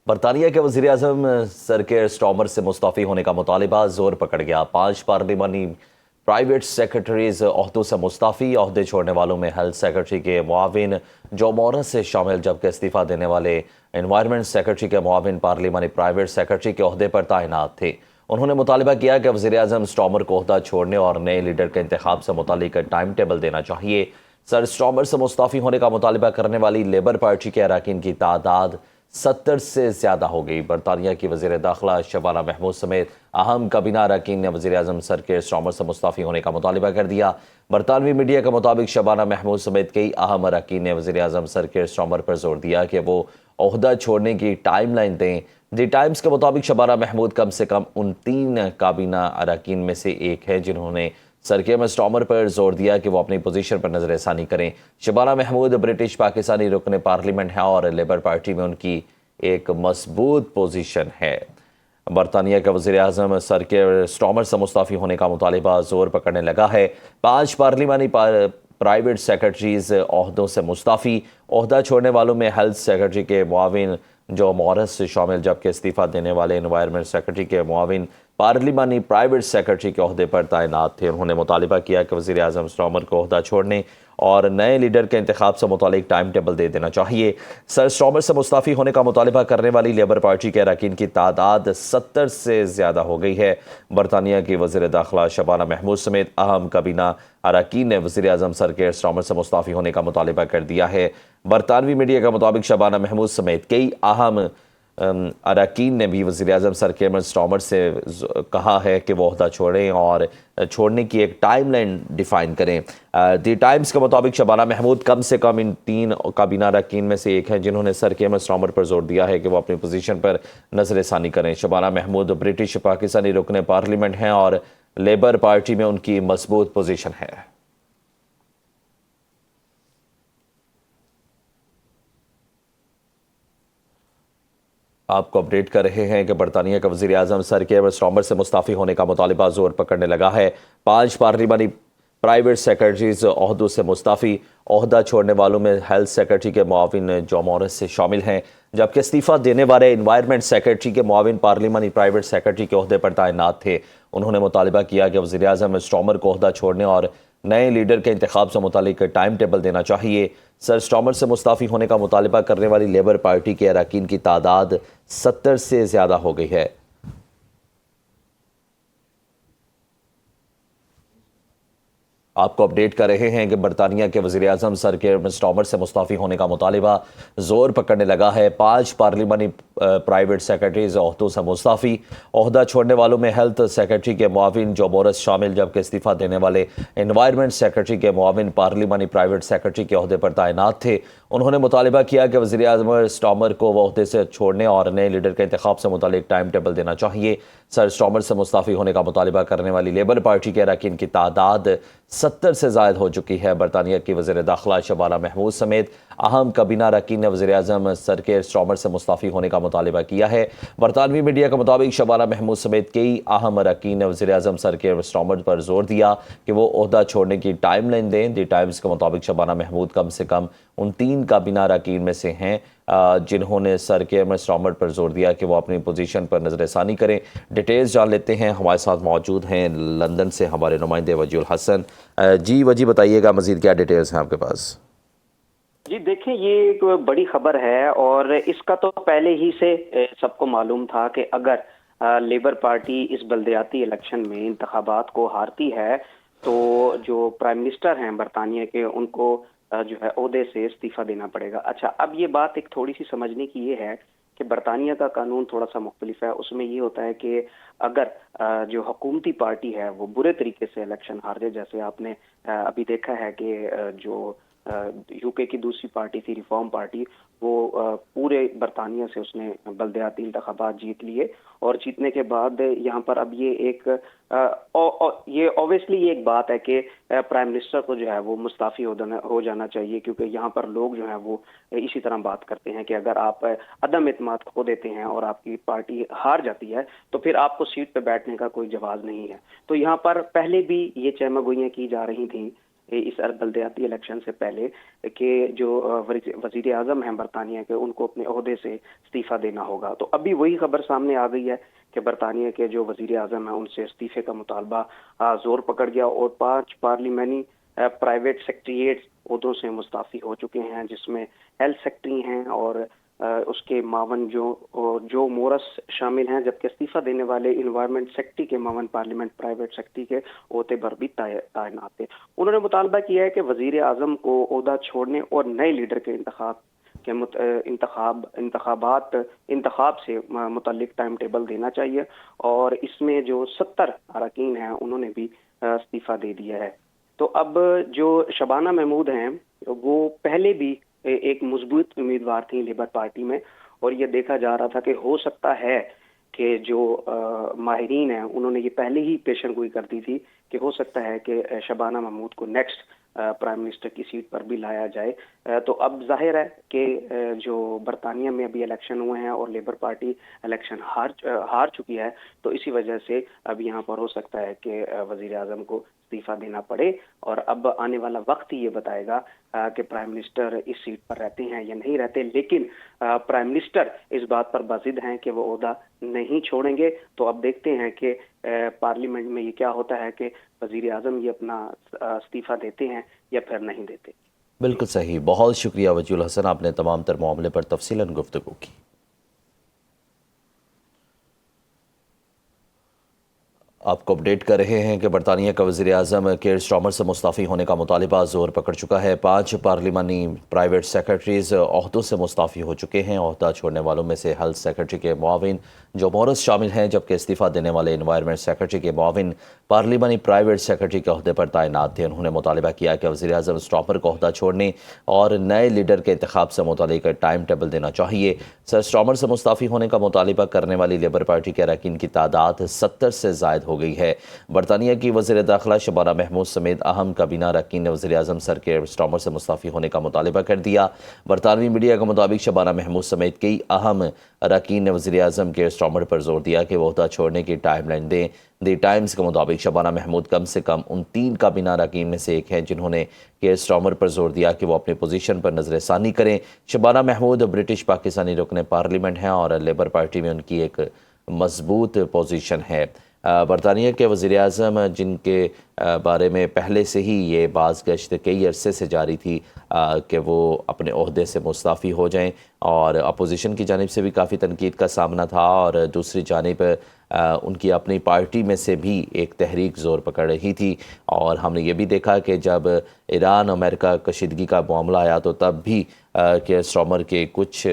برطانیہ کے وزیر اعظم سر کیئر سٹارمر سے مستعفی ہونے کا مطالبہ زور پکڑ گیا۔ 5 پارلیمانی پرائیویٹ سیکرٹریز عہدوں سے مستعفی، عہدے چھوڑنے والوں میں ہیلتھ سیکرٹری کے معاون جو مورس سے شامل، جبکہ استعفیٰ دینے والے انوائرمنٹ سیکرٹری کے معاون پارلیمانی پرائیویٹ سیکرٹری کے عہدے پر تعینات تھے۔ انہوں نے مطالبہ کیا کہ وزیر اعظم سٹارمر کو عہدہ چھوڑنے اور نئے لیڈر کے انتخاب سے متعلق ٹائم ٹیبل دینا چاہیے۔ سر سٹارمر سے مستعفی ہونے کا مطالبہ کرنے والی لیبر پارٹی کے اراکین کی تعداد 70 سے زیادہ ہو گئی۔ برطانیہ کی وزیر داخلہ شبانہ محمود سمیت اہم کابینہ اراکین نے وزیر اعظم سر کیئر سٹارمر سے مستعفی ہونے کا مطالبہ کر دیا۔ برطانوی میڈیا کے مطابق شبانہ محمود سمیت کئی اہم اراکین نے وزیر اعظم سر کیئر سٹارمر پر زور دیا کہ وہ عہدہ چھوڑنے کی ٹائم لائن دیں۔ دی ٹائمز کے مطابق شبانہ محمود کم سے کم ان 3 کابینہ اراکین میں سے ایک ہے جنہوں نے سر کیئر سٹارمر پر زور دیا کہ وہ اپنی پوزیشن پر نظر ثانی کریں۔ شبانہ محمود برٹش پاکستانی رکن پارلیمنٹ ہیں اور لیبر پارٹی میں ان کی ایک مضبوط پوزیشن ہے۔ برطانیہ کا وزیر اعظم سر کیئر سٹارمر سے مستعفی ہونے کا مطالبہ زور پکڑنے لگا ہے۔ 5 پارلیمانی پرائیویٹ سیکرٹریز عہدوں سے مستعفی، عہدہ چھوڑنے والوں میں ہیلتھ سیکرٹری کے معاون جو مورس سے شامل، جبکہ استعفیٰ دینے والے انوائرمنٹ سیکرٹری کے معاون پارلیمانی پرائیویٹ سیکرٹری کے عہدے پر تعینات تھے۔ انہوں نے مطالبہ کیا کہ وزیر اعظم سٹارمر کو عہدہ چھوڑنے اور نئے لیڈر کے انتخاب سے متعلق ٹائم ٹیبل دے دینا چاہیے۔ سر سٹارمر سے مستعفی ہونے کا مطالبہ کرنے والی لیبر پارٹی کے اراکین کی تعداد 70 سے زیادہ ہو گئی ہے۔ برطانیہ کی وزیر داخلہ شبانہ محمود سمیت اہم کابینہ اراکین نے وزیر اعظم سر کیئر سٹارمر سے مستعفی ہونے کا مطالبہ کر دیا ہے۔ برطانوی میڈیا کے مطابق شبانہ محمود سمیت کئی اہم اراکین نے بھی وزیر اعظم سر کیئر سٹارمر سے کہا ہے کہ وہ عہدہ چھوڑیں اور چھوڑنے کی ایک ٹائم لائن ڈیفائن کریں۔ دی ٹائمز کے مطابق شبانہ محمود کم سے کم ان 3 کابینہ اراکین میں سے ایک ہیں جنہوں نے سر کیئر سٹارمر پر زور دیا ہے کہ وہ اپنی پوزیشن پر نظر ثانی کریں۔ شبانہ محمود برٹش پاکستانی رکن پارلیمنٹ ہیں اور لیبر پارٹی میں ان کی مضبوط پوزیشن ہے۔ آپ کو اپڈیٹ کر رہے ہیں کہ برطانیہ کا وزیر اعظم سر کیئر سٹارمر سے مستعفی ہونے کا مطالبہ زور پکڑنے لگا ہے۔ 5 پارلیمانی پرائیویٹ سیکرٹریز عہدوں سے مستعفی، عہدہ چھوڑنے والوں میں ہیلتھ سیکرٹری کے معاون جو مورس سے شامل ہیں، جبکہ استعفیٰ دینے والے انوائرمنٹ سیکرٹری کے معاون پارلیمانی پرائیویٹ سیکرٹری کے عہدے پر تعینات تھے۔ انہوں نے مطالبہ کیا کہ وزیر اعظم سٹارمر کو عہدہ چھوڑنے اور نئے لیڈر کے انتخاب سے متعلق ٹائم ٹیبل دینا چاہیے۔ سر سٹارمر سے مستعفی ہونے کا مطالبہ کرنے والی لیبر پارٹی کے اراکین کی تعداد 70 سے زیادہ ہو گئی ہے۔ آپ کو اپڈیٹ کر رہے ہیں کہ برطانیہ کے وزیر اعظم سر کیئر سٹارمر سے مستعفی ہونے کا مطالبہ زور پکڑنے لگا ہے۔ 5 پارلیمانی پرائیویٹ سیکرٹریز عہدوں سے مستعفی، عہدہ چھوڑنے والوں میں ہیلتھ سیکرٹری کے معاون جو مورس شامل، جبکہ استعفیٰ دینے والے انوائرمنٹ سیکرٹری کے معاون پارلیمانی پرائیویٹ سیکرٹری کے عہدے پر تعینات تھے۔ انہوں نے مطالبہ کیا کہ وزیر اعظم سٹارمر کو وہ عہدے سے چھوڑنے اور نئے لیڈر کے انتخاب سے متعلق ٹائم ٹیبل دینا چاہیے۔ سر سٹارمر سے مستعفی ہونے کا مطالبہ کرنے والی لیبر پارٹی کے اراکین کی تعداد 70 سے زائد ہو چکی ہے۔ برطانیہ کی وزیر داخلہ شبانہ محمود سمیت اہم کابینہ اراکین نے وزیر اعظم سر کیئر سٹارمر سے مستعفی ہونے کا مطالبہ کیا ہے۔ برطانوی میڈیا کے مطابق شبانہ محمود سمیت کئی اہم اراکین نے وزیر اعظم سر کیئر سٹارمر پر زور دیا کہ وہ عہدہ چھوڑنے کی ٹائم لائن دیں۔ دی ٹائمز کے مطابق شبانہ محمود کم سے کم ان 3 کابینہ اراکین میں سے ہیں جنہوں نے سر کیئر سٹارمر پر زور دیا کہ وہ اپنی پوزیشن پر نظر ثانی کریں۔ ڈیٹیلز جان لیتے ہیں، ہمارے ساتھ موجود ہیں لندن سے ہمارے نمائندے وجی الحسن۔ جی وجی بتائیے گا مزید کیا ڈیٹیلز ہیں آپ کے پاس؟ جی دیکھیں، یہ ایک بڑی خبر ہے اور اس کا تو پہلے ہی سے سب کو معلوم تھا کہ اگر لیبر پارٹی اس بلدیاتی الیکشن میں انتخابات کو ہارتی ہے تو جو پرائم منسٹر ہیں برطانیہ کے، ان کو جو ہے عہدے سے استعفیٰ دینا پڑے گا۔ اچھا، اب یہ بات ایک تھوڑی سی سمجھنے کی یہ ہے کہ برطانیہ کا قانون تھوڑا سا مختلف ہے۔ اس میں یہ ہوتا ہے کہ اگر جو حکومتی پارٹی ہے وہ برے طریقے سے الیکشن ہار جائے، جیسے آپ نے ابھی دیکھا ہے کہ جو یو کے کی دوسری پارٹی تھی ریفارم پارٹی، وہ پورے برطانیہ سے اس نے بلدیاتی انتخابات جیت لیے، اور جیتنے کے بعد یہاں پر اب یہ ایک یہ اوبویسلی یہ ایک بات ہے کہ پرائم منسٹر کو جو ہے وہ مستعفی ہو جانا چاہیے، کیونکہ یہاں پر لوگ جو ہیں وہ اسی طرح بات کرتے ہیں کہ اگر آپ عدم اعتماد کھو دیتے ہیں اور آپ کی پارٹی ہار جاتی ہے تو پھر آپ کو سیٹ پہ بیٹھنے کا کوئی جواز نہیں ہے۔ تو یہاں پر پہلے بھی یہ چہمہ گوئیاں کی جا رہی تھیں اس بلدیاتی الیکشن سے پہلے کہ جو وزیر اعظم ہیں برطانیہ کے ان کو اپنے عہدے سے استعفیٰ دینا ہوگا. تو ابھی وہی خبر سامنے آ گئی ہے کہ برطانیہ کے جو وزیر اعظم ہیں ان سے استعفے کا مطالبہ زور پکڑ گیا اور 5 پارلیمانی پرائیویٹ سیکریٹریٹ عہدوں سے مستعفی ہو چکے ہیں، جس میں ہیلتھ سیکٹری ہیں اور اس کے معاون جو مورس شامل ہیں، جبکہ استعفیٰ دینے والے انوائرمنٹ سیکٹری کے معاون پارلیمنٹ پرائیویٹ سیکٹری کے عہدے پر بھی تعینات تھے. انہوں نے مطالبہ کیا ہے کہ وزیر اعظم کو عہدہ چھوڑنے اور نئے لیڈر کے انتخاب سے متعلق ٹائم ٹیبل دینا چاہیے، اور اس میں جو 70 اراکین ہیں انہوں نے بھی استعفیٰ دے دیا ہے. تو اب جو شبانہ محمود ہیں وہ پہلے بھی ایک مضبوط امیدوار تھیں لیبر پارٹی میں، اور یہ دیکھا جا رہا تھا کہ ہو سکتا ہے کہ جو ماہرین ہیں انہوں نے یہ پہلے ہی پیشن گوئی کر دی تھی کہ ہو سکتا ہے کہ شبانہ محمود کو نیکسٹ پرائم منسٹر کی سیٹ پر بھی لایا جائے. تو اب ظاہر ہے کہ جو برطانیہ میں ابھی الیکشن ہوئے ہیں اور لیبر پارٹی الیکشن ہار چکی ہے، تو اسی وجہ سے اب یہاں پر ہو سکتا ہے کہ وزیر اعظم کو استعفیٰ دینا پڑے، اور اب آنے والا وقت ہی یہ بتائے گا کہ پرائم منسٹر اس سیٹ پر رہتے ہیں یا نہیں رہتے. لیکن پرائم منسٹر اس بات پر بازد ہیں کہ وہ عہدہ نہیں چھوڑیں گے. تو اب دیکھتے ہیں کہ پارلیمنٹ میں یہ کیا ہوتا ہے کہ وزیر اعظم یہ اپنا استعفیٰ دیتے ہیں یا پھر نہیں دیتے. بالکل صحیح. بہت شکریہ وجیہ الحسن، آپ نے تمام تر معاملے پر تفصیلاً گفتگو کی. آپ کو اپڈیٹ کر رہے ہیں کہ برطانیہ کا وزیر اعظم کیئر سٹارمر سے مستعفی ہونے کا مطالبہ زور پکڑ چکا ہے. 5 پارلیمانی پرائیویٹ سیکرٹریز عہدوں سے مستعفی ہو چکے ہیں. عہدہ چھوڑنے والوں میں سے ہیلتھ سیکرٹری کے معاون جو مورس شامل ہیں، جبکہ استعفیٰ دینے والے انوائرمنٹ سیکرٹری کے معاون پارلیمانی پرائیویٹ سیکرٹری کے عہدے پر تعینات تھے. انہوں نے مطالبہ کیا کہ وزیر اعظم سٹارمر کو عہدہ چھوڑنے اور نئے لیڈر کے انتخاب سے متعلق ٹائم ٹیبل دینا چاہیے. سر سٹارمر سے مستعفی ہونے کا مطالبہ کرنے والی لیبر پارٹی کے اراکین کی تعداد 70 سے زائد ہو گئی ہے. برطانیہ کی وزیر داخلہ شبانہ محمود سمیت اہم کابینہ اراکین نے وزیر اعظم سر کیئر سٹارمر سے مستعفی ہونے کا مطالبہ کر دیا. برطانوی میڈیا کے مطابق شبانہ محمود سمیت کئی اہم اراکین نے وزیر اعظم کیئر سٹارمر پر زور دیا کہ وہ عہدہ چھوڑنے کی ٹائم لائن دیں. دی ٹائمز کے مطابق شبانہ محمود کم سے کم ان 3 کابینہ اراکین میں سے ایک ہیں جنہوں نے کیئر سٹارمر پر زور دیا کہ وہ اپنی پوزیشن پر نظر ثانی کریں. شبانہ محمود برٹش پاکستانی رکن پارلیمنٹ ہیں اور لیبر پارٹی میں ان کی ایک مضبوط پوزیشن ہے. برطانیہ کے وزیر اعظم جن کے بارے میں پہلے سے ہی یہ باز گشت کئی عرصے سے جاری تھی کہ وہ اپنے عہدے سے مستعفی ہو جائیں، اور اپوزیشن کی جانب سے بھی کافی تنقید کا سامنا تھا، اور دوسری جانب ان کی اپنی پارٹی میں سے بھی ایک تحریک زور پکڑ رہی تھی. اور ہم نے یہ بھی دیکھا کہ جب ایران امریکہ کشیدگی کا معاملہ آیا تو تب بھی کیئر سٹارمر کے کچھ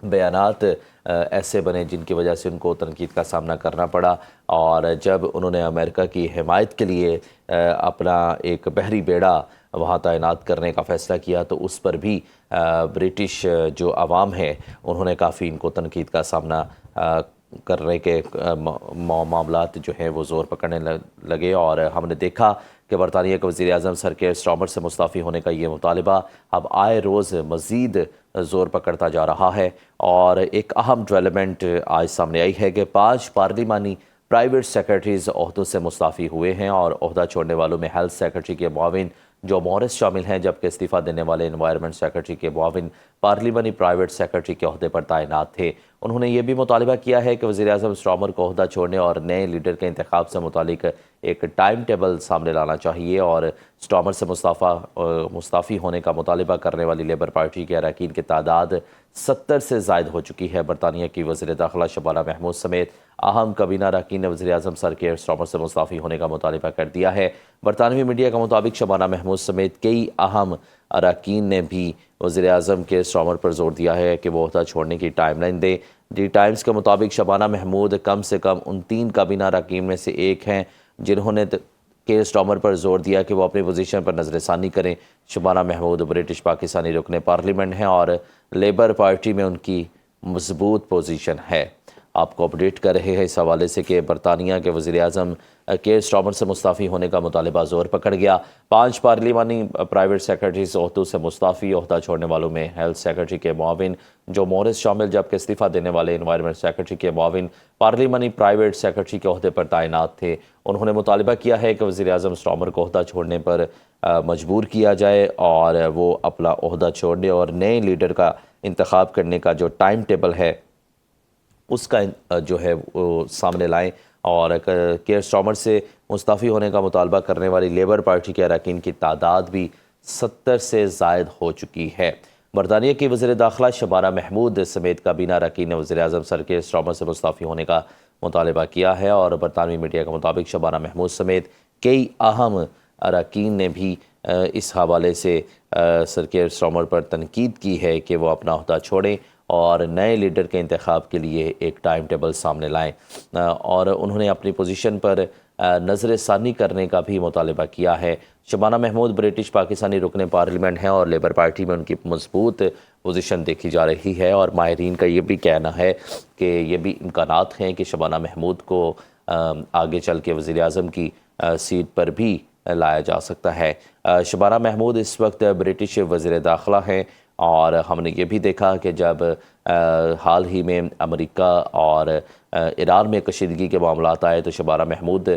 بیانات ایسے بنے جن کی وجہ سے ان کو تنقید کا سامنا کرنا پڑا. اور جب انہوں نے امریکہ کی حمایت کے لیے اپنا ایک بحری بیڑا وہاں تعینات کرنے کا فیصلہ کیا تو اس پر بھی برٹش جو عوام ہے انہوں نے کافی ان کو تنقید کا سامنا کرنے کے معاملات جو ہیں وہ زور پکڑنے لگے. اور ہم نے دیکھا کہ برطانیہ کے وزیر اعظم سر کیئر سٹارمر سے مستعفی ہونے کا یہ مطالبہ اب آئے روز مزید زور پکڑتا جا رہا ہے. اور ایک اہم ڈیولپمنٹ آج سامنے آئی ہے کہ 5 پارلیمانی پرائیویٹ سیکرٹریز عہدوں سے مستعفی ہوئے ہیں، اور عہدہ چھوڑنے والوں میں ہیلتھ سیکرٹری کے معاون جو مورس شامل ہیں، جبکہ استعفیٰ دینے والے انوائرمنٹ سیکرٹری کے معاون پارلیمانی پرائیویٹ سیکرٹری کے عہدے پر تعینات تھے. انہوں نے یہ بھی مطالبہ کیا ہے کہ وزیر اعظم سٹارمر کو عہدہ چھوڑنے اور نئے لیڈر کے انتخاب سے متعلق ایک ٹائم ٹیبل سامنے لانا چاہیے. اور سٹارمر سے مستعفی ہونے کا مطالبہ کرنے والی لیبر پارٹی کے اراکین کی تعداد 70 سے زائد ہو چکی ہے. برطانیہ کی وزیر داخلہ شبانہ محمود سمیت اہم کابینہ اراکین نے وزیر اعظم سر کیئر سٹارمر سے مستعفی ہونے کا مطالبہ کر دیا ہے. برطانوی میڈیا کے مطابق شبانہ محمود سمیت کئی اہم اراکین نے بھی وزیر اعظم کیئر سٹارمر پر زور دیا ہے کہ وہ عہدہ چھوڑنے کی ٹائم لائن دیں. دی ٹائمز کے مطابق شبانہ محمود کم سے کم ان 3 کابینہ اراکین میں سے ایک ہیں جنہوں نے کیئر سٹارمر پر زور دیا کہ وہ اپنی پوزیشن پر نظر ثانی کریں. شبانہ محمود برٹش پاکستانی رکن پارلیمنٹ ہیں اور لیبر پارٹی میں ان کی مضبوط پوزیشن ہے. آپ کو اپڈیٹ کر رہے ہیں اس حوالے سے کہ برطانیہ کے وزیر اعظم کیئر سٹارمر سے مستعفی ہونے کا مطالبہ زور پکڑ گیا. 5 پارلیمانی پرائیویٹ سیکرٹریز عہدوں سے مستعفی. عہدہ چھوڑنے والوں میں ہیلتھ سیکرٹری کے معاون جو مورس شامل، جبکہ استعفیٰ دینے والے انوائرمنٹ سیکرٹری کے معاون پارلیمانی پرائیویٹ سیکرٹری کے عہدے پر تعینات تھے. انہوں نے مطالبہ کیا ہے کہ وزیر اعظم سٹارمر کو عہدہ چھوڑنے پر مجبور کیا جائے اور وہ اپنا عہدہ چھوڑنے اور نئے لیڈر کا انتخاب کرنے کا جو ٹائم ٹیبل ہے اس کا جو ہے وہ سامنے لائیں، اور کیئر سٹارمر سے مستعفی ہونے کا مطالبہ کرنے والی لیبر پارٹی کے اراکین کی تعداد بھی 70 سے زائد ہو چکی ہے۔ برطانیہ کی وزیر داخلہ شبانہ محمود سمیت کابینہ اراکین نے وزیر اعظم سر کیئر سٹارمر سے مستعفی ہونے کا مطالبہ کیا ہے، اور برطانوی میڈیا کے مطابق شبانہ محمود سمیت کئی اہم اراکین نے بھی اس حوالے سے سر کیئر سٹارمر پر تنقید کی ہے کہ وہ اپنا عہدہ چھوڑیں اور نئے لیڈر کے انتخاب کے لیے ایک ٹائم ٹیبل سامنے لائیں، اور انہوں نے اپنی پوزیشن پر نظر ثانی کرنے کا بھی مطالبہ کیا ہے۔ شبانہ محمود برٹش پاکستانی رکن پارلیمنٹ ہیں اور لیبر پارٹی میں ان کی مضبوط پوزیشن دیکھی جا رہی ہے، اور ماہرین کا یہ بھی کہنا ہے کہ یہ بھی امکانات ہیں کہ شبانہ محمود کو آگے چل کے وزیر اعظم کی سیٹ پر بھی لایا جا سکتا ہے۔ شبانہ محمود اس وقت برٹش وزیر داخلہ ہیں، اور ہم نے یہ بھی دیکھا کہ جب حال ہی میں امریکہ اور ایران میں کشیدگی کے معاملات آئے تو شبانہ محمود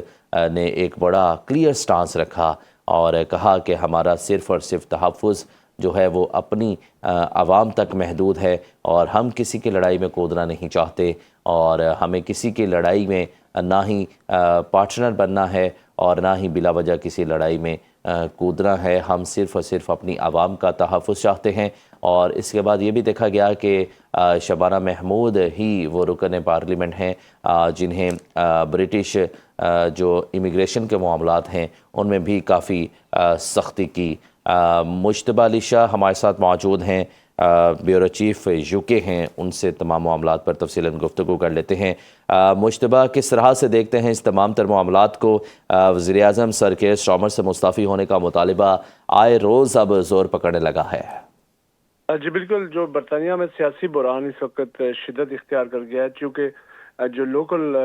نے ایک بڑا کلیئر سٹانس رکھا اور کہا کہ ہمارا صرف اور صرف تحفظ جو ہے وہ اپنی عوام تک محدود ہے، اور ہم کسی کی لڑائی میں کودنا نہیں چاہتے، اور ہمیں کسی کی لڑائی میں نہ ہی پارٹنر بننا ہے اور نہ ہی بلا وجہ کسی لڑائی میں کودنا ہے۔ ہم صرف اور صرف اپنی عوام کا تحفظ چاہتے ہیں۔ اور اس کے بعد یہ بھی دیکھا گیا کہ شبانہ محمود ہی وہ رکن پارلیمنٹ ہیں جنہیں برٹش جو امیگریشن کے معاملات ہیں ان میں بھی کافی سختی کی۔ مجتبیٰ علی شاہ ہمارے ساتھ موجود ہیں، بیورو چیف UK ہیں، ان سے تمام معاملات پر تفصیلاً گفتگو کر لیتے ہیں۔ مجتبیٰ، کس طرح سے دیکھتے ہیں اس تمام تر معاملات کو؟ وزیر اعظم سر کیئر سٹارمر سے مستعفی ہونے کا مطالبہ آئے روز اب زور پکڑنے لگا ہے۔ جی بالکل، جو برطانیہ میں سیاسی بحران اس وقت شدت اختیار کر گیا ہے، چونکہ جو لوکل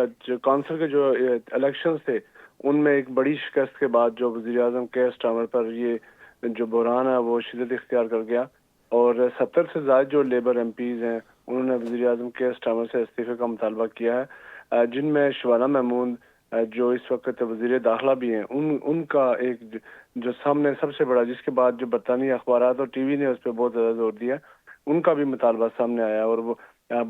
کونسل کے جو الیکشنز تھے ان میں ایک بڑی شکست کے بعد جو وزیر اعظم کیئر سٹارمر پر یہ جو بحران ہے وہ شدت اختیار کر گیا، اور 70 سے زائد جو لیبر ایم پیز ہیں انہوں نے وزیر اعظم کیئر سٹارمر سے استعفے کا مطالبہ کیا ہے، جن میں شبانہ محمود جو اس وقت وزیر داخلہ بھی ہیں ان کا ایک جو سامنے سب سے بڑا، جس کے بعد جو برطانوی اخبارات اور ٹی وی نے اس پہ بہت زیادہ زور دیا، ان کا بھی مطالبہ سامنے آیا، اور وہ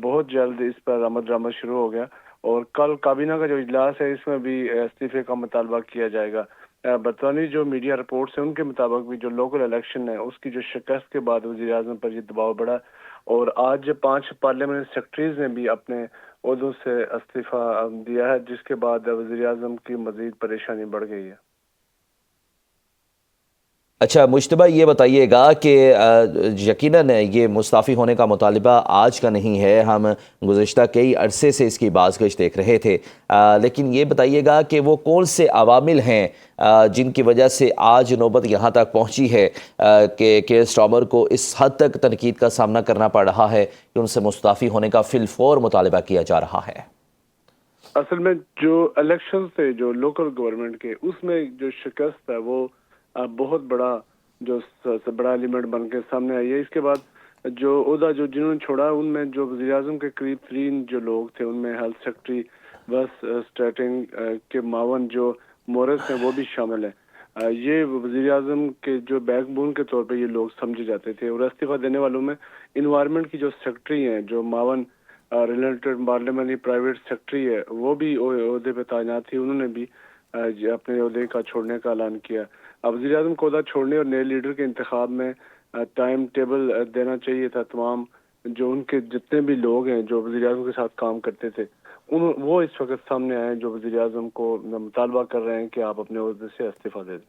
بہت جلد اس پر عمل درآمد شروع ہو گیا، اور کل کابینہ کا جو اجلاس ہے اس میں بھی استعفے کا مطالبہ کیا جائے گا۔ برطانوی جو میڈیا رپورٹس ہیں ان کے مطابق بھی جو لوکل الیکشن ہے اس کی جو شکست کے بعد وزیر اعظم پر یہ دباؤ بڑھا، اور آج 5 پارلیمنٹ سیکرٹریز نے بھی اپنے عہدوں سے استعفیٰ دیا ہے، جس کے بعد وزیر اعظم کی مزید پریشانی بڑھ گئی ہے۔ اچھا مجتبیٰ، یہ بتائیے گا کہ یقیناً یہ مستعفی ہونے کا مطالبہ آج کا نہیں ہے، ہم گزشتہ کئی عرصے سے اس کی بازگشت دیکھ رہے تھے، لیکن یہ بتائیے گا کہ وہ کون سے عوامل ہیں جن کی وجہ سے آج نوبت یہاں تک پہنچی ہے کہ کیئر سٹارمر کو اس حد تک تنقید کا سامنا کرنا پڑ رہا ہے کہ ان سے مستعفی ہونے کا فی الفور مطالبہ کیا جا رہا ہے؟ اصل میں جو الیکشن تھے جو لوکل گورنمنٹ کے، اس میں جو شکست ہے وہ بہت بڑا جو بڑا ایلیمنٹ بن کے سامنے آئی ہے۔ اس کے بعد جو عہدہ جو جنہوں نے چھوڑا ان میں جو وزیر اعظم کے قریب ترین جو لوگ تھے ان میں ہیلتھ سیکرٹری بس اسٹیٹنگ کے معاون جو مورس ہیں وہ بھی شامل ہیں۔ یہ وزیر اعظم کے جو بیک بون کے طور پہ یہ لوگ سمجھے جاتے تھے، اور استعفیٰ دینے والوں میں انوائرمنٹ کی جو سیکرٹری ہیں، جو معاون ریلیٹڈ پارلیمنٹری پرائیویٹ سیکرٹری ہے، وہ بھی عہدے پہ تعینات تھی، انہوں نے بھی اپنے عہدے کا چھوڑنے کا اعلان کیا۔ اب وزیر اعظم کو عہدہ چھوڑنے اور نئے لیڈر کے انتخاب میں ٹائم ٹیبل دینا چاہیے تھا۔ تمام جو ان کے جتنے بھی لوگ ہیں جو وزیر اعظم کے ساتھ کام کرتے تھے وہ اس وقت سامنے آئے ہیں، جو وزیر اعظم کو مطالبہ کر رہے ہیں کہ آپ اپنے عہدے سے استعفیٰ دے دیں۔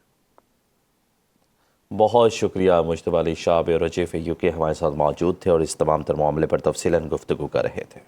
بہت شکریہ Mujtaba Ali Shah, bureau chief UK ہمارے ساتھ موجود تھے اور اس تمام تر معاملے پر تفصیلاً گفتگو کر رہے تھے۔